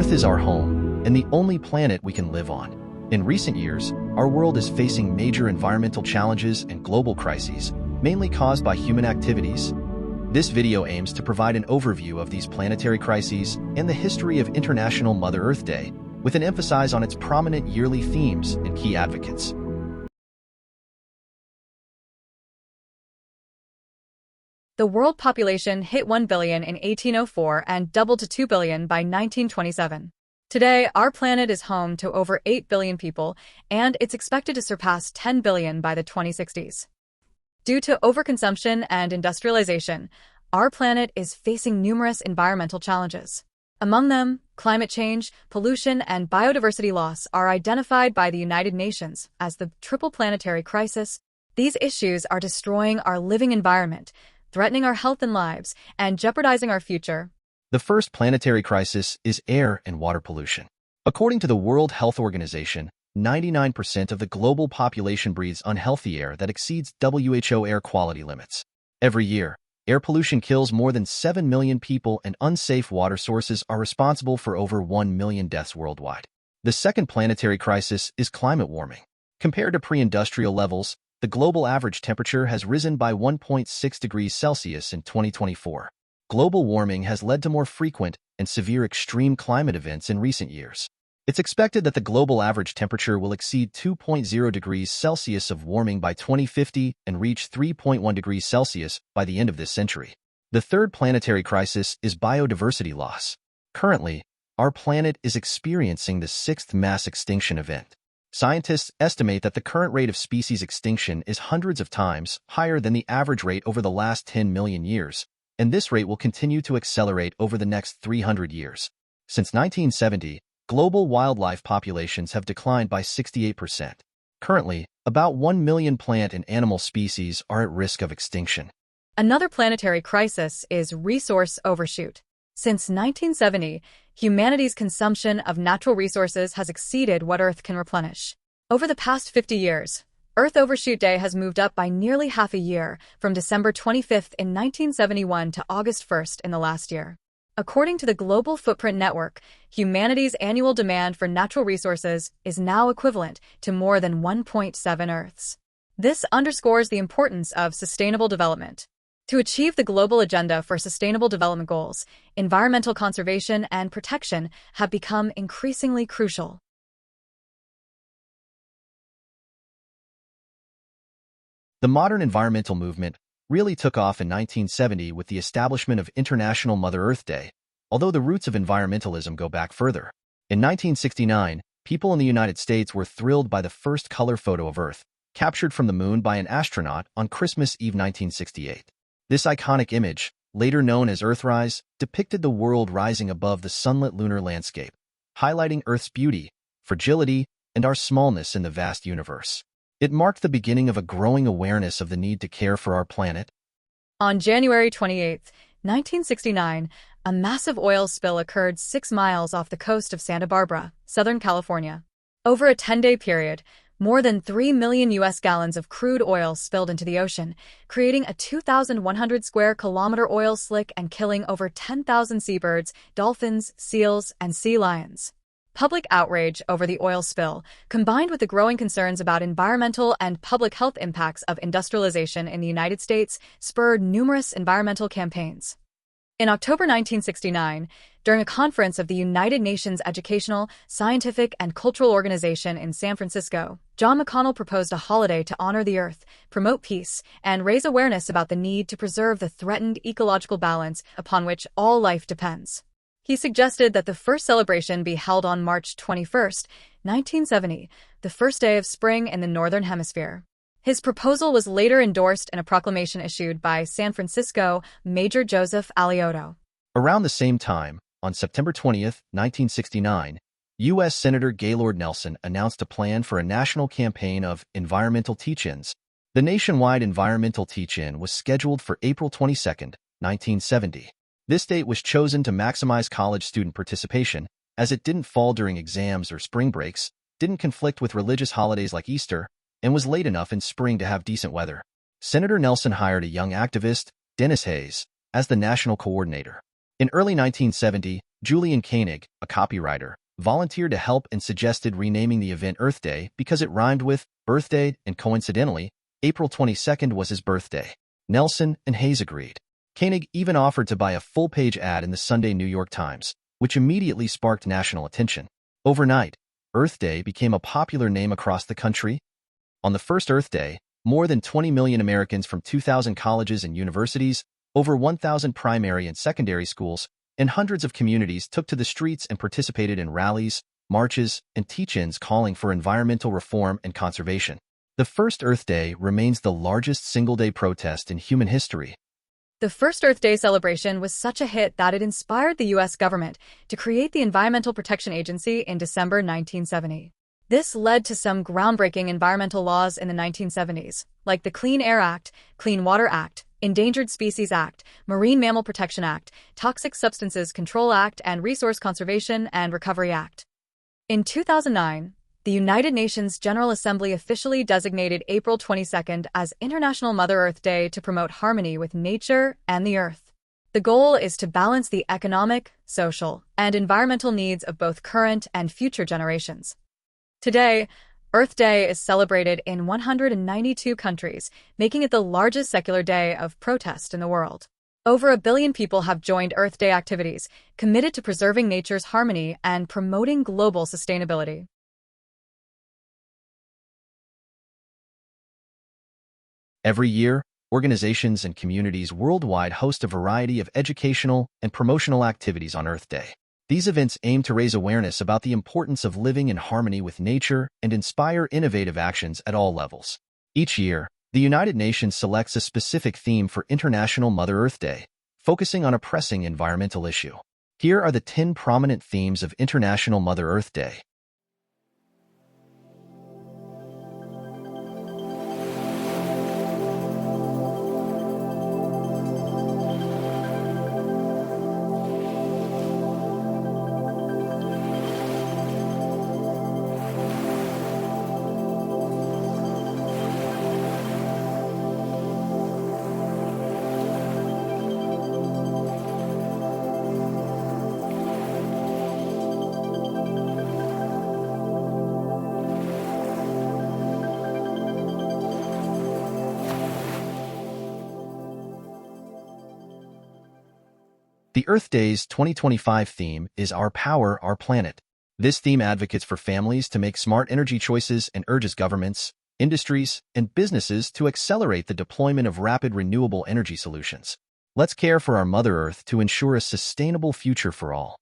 Earth is our home, and the only planet we can live on. In recent years, our world is facing major environmental challenges and global crises, mainly caused by human activities. This video aims to provide an overview of these planetary crises and the history of International Mother Earth Day, with an emphasis on its prominent yearly themes and key advocates. The world population hit 1 billion in 1804 and doubled to 2 billion by 1927. Today, our planet is home to over 8 billion people, and it's expected to surpass 10 billion by the 2060s. Due to overconsumption and industrialization, our planet is facing numerous environmental challenges. Among them, climate change, pollution, and biodiversity loss are identified by the United Nations as the triple planetary crisis. These issues are destroying our living environment, threatening our health and lives, and jeopardizing our future. The first planetary crisis is air and water pollution. According to the World Health Organization, 99% of the global population breathes unhealthy air that exceeds WHO air quality limits. Every year, air pollution kills more than 7 million people, and unsafe water sources are responsible for over 1 million deaths worldwide. The second planetary crisis is climate warming. Compared to pre-industrial levels, the global average temperature has risen by 1.6 degrees Celsius in 2024. Global warming has led to more frequent and severe extreme climate events in recent years. It's expected that the global average temperature will exceed 2.0 degrees Celsius of warming by 2050 and reach 3.1 degrees Celsius by the end of this century. The third planetary crisis is biodiversity loss. Currently, our planet is experiencing the sixth mass extinction event. Scientists estimate that the current rate of species extinction is hundreds of times higher than the average rate over the last 10 million years, and this rate will continue to accelerate over the next 300 years. Since 1970, global wildlife populations have declined by 68%. Currently, about 1 million plant and animal species are at risk of extinction. Another planetary crisis is resource overshoot. Since 1970, humanity's consumption of natural resources has exceeded what Earth can replenish. Over the past 50 years, Earth Overshoot Day has moved up by nearly half a year, from December 25th in 1971 to August 1st in the last year. According to the Global Footprint Network, humanity's annual demand for natural resources is now equivalent to more than 1.7 Earths. This underscores the importance of sustainable development. To achieve the global agenda for sustainable development goals, environmental conservation and protection have become increasingly crucial. The modern environmental movement really took off in 1970 with the establishment of International Mother Earth Day, although the roots of environmentalism go back further. In 1969, people in the United States were thrilled by the first color photo of Earth, captured from the moon by an astronaut on Christmas Eve 1968. This iconic image, later known as Earthrise, depicted the world rising above the sunlit lunar landscape, highlighting Earth's beauty, fragility, and our smallness in the vast universe. It marked the beginning of a growing awareness of the need to care for our planet. On January 28, 1969, a massive oil spill occurred 6 miles off the coast of Santa Barbara, Southern California. Over a 10-day period, more than 3 million U.S. gallons of crude oil spilled into the ocean, creating a 2,100 square kilometer oil slick and killing over 10,000 seabirds, dolphins, seals, and sea lions. Public outrage over the oil spill, combined with the growing concerns about environmental and public health impacts of industrialization in the United States, spurred numerous environmental campaigns. In October 1969, during a conference of the United Nations Educational, Scientific, and Cultural Organization in San Francisco, John McConnell proposed a holiday to honor the Earth, promote peace, and raise awareness about the need to preserve the threatened ecological balance upon which all life depends. He suggested that the first celebration be held on March 21, 1970, the first day of spring in the Northern Hemisphere. His proposal was later endorsed in a proclamation issued by San Francisco Mayor Joseph Alioto. Around the same time, on September 20, 1969, U.S. Senator Gaylord Nelson announced a plan for a national campaign of environmental teach-ins. The nationwide environmental teach-in was scheduled for April 22, 1970. This date was chosen to maximize college student participation, as it didn't fall during exams or spring breaks, didn't conflict with religious holidays like Easter, and was late enough in spring to have decent weather. Senator Nelson hired a young activist, Dennis Hayes, as the national coordinator. In early 1970, Julian Koenig, a copywriter, volunteered to help and suggested renaming the event Earth Day because it rhymed with birthday and coincidentally, April 22nd was his birthday. Nelson and Hayes agreed. Koenig even offered to buy a full-page ad in the Sunday New York Times, which immediately sparked national attention. Overnight, Earth Day became a popular name across the country. On the first Earth Day, more than 20 million Americans from 2,000 colleges and universities, over 1,000 primary and secondary schools, and hundreds of communities took to the streets and participated in rallies, marches, and teach-ins calling for environmental reform and conservation. The first Earth Day remains the largest single-day protest in human history. The first Earth Day celebration was such a hit that it inspired the U.S. government to create the Environmental Protection Agency in December 1970. This led to some groundbreaking environmental laws in the 1970s, like the Clean Air Act, Clean Water Act, Endangered Species Act, Marine Mammal Protection Act, Toxic Substances Control Act, and Resource Conservation and Recovery Act. In 2009, the United Nations General Assembly officially designated April 22nd as International Mother Earth Day to promote harmony with nature and the Earth. The goal is to balance the economic, social, and environmental needs of both current and future generations. Today, Earth Day is celebrated in 192 countries, making it the largest secular day of protest in the world. Over 1 billion people have joined Earth Day activities, committed to preserving nature's harmony and promoting global sustainability. Every year, organizations and communities worldwide host a variety of educational and promotional activities on Earth Day. These events aim to raise awareness about the importance of living in harmony with nature and inspire innovative actions at all levels. Each year, the United Nations selects a specific theme for International Mother Earth Day, focusing on a pressing environmental issue. Here are the 10 prominent themes of International Mother Earth Day. The Earth Day's 2025 theme is Our Power, Our Planet. This theme advocates for families to make smart energy choices and urges governments, industries, and businesses to accelerate the deployment of rapid renewable energy solutions. Let's care for our Mother Earth to ensure a sustainable future for all.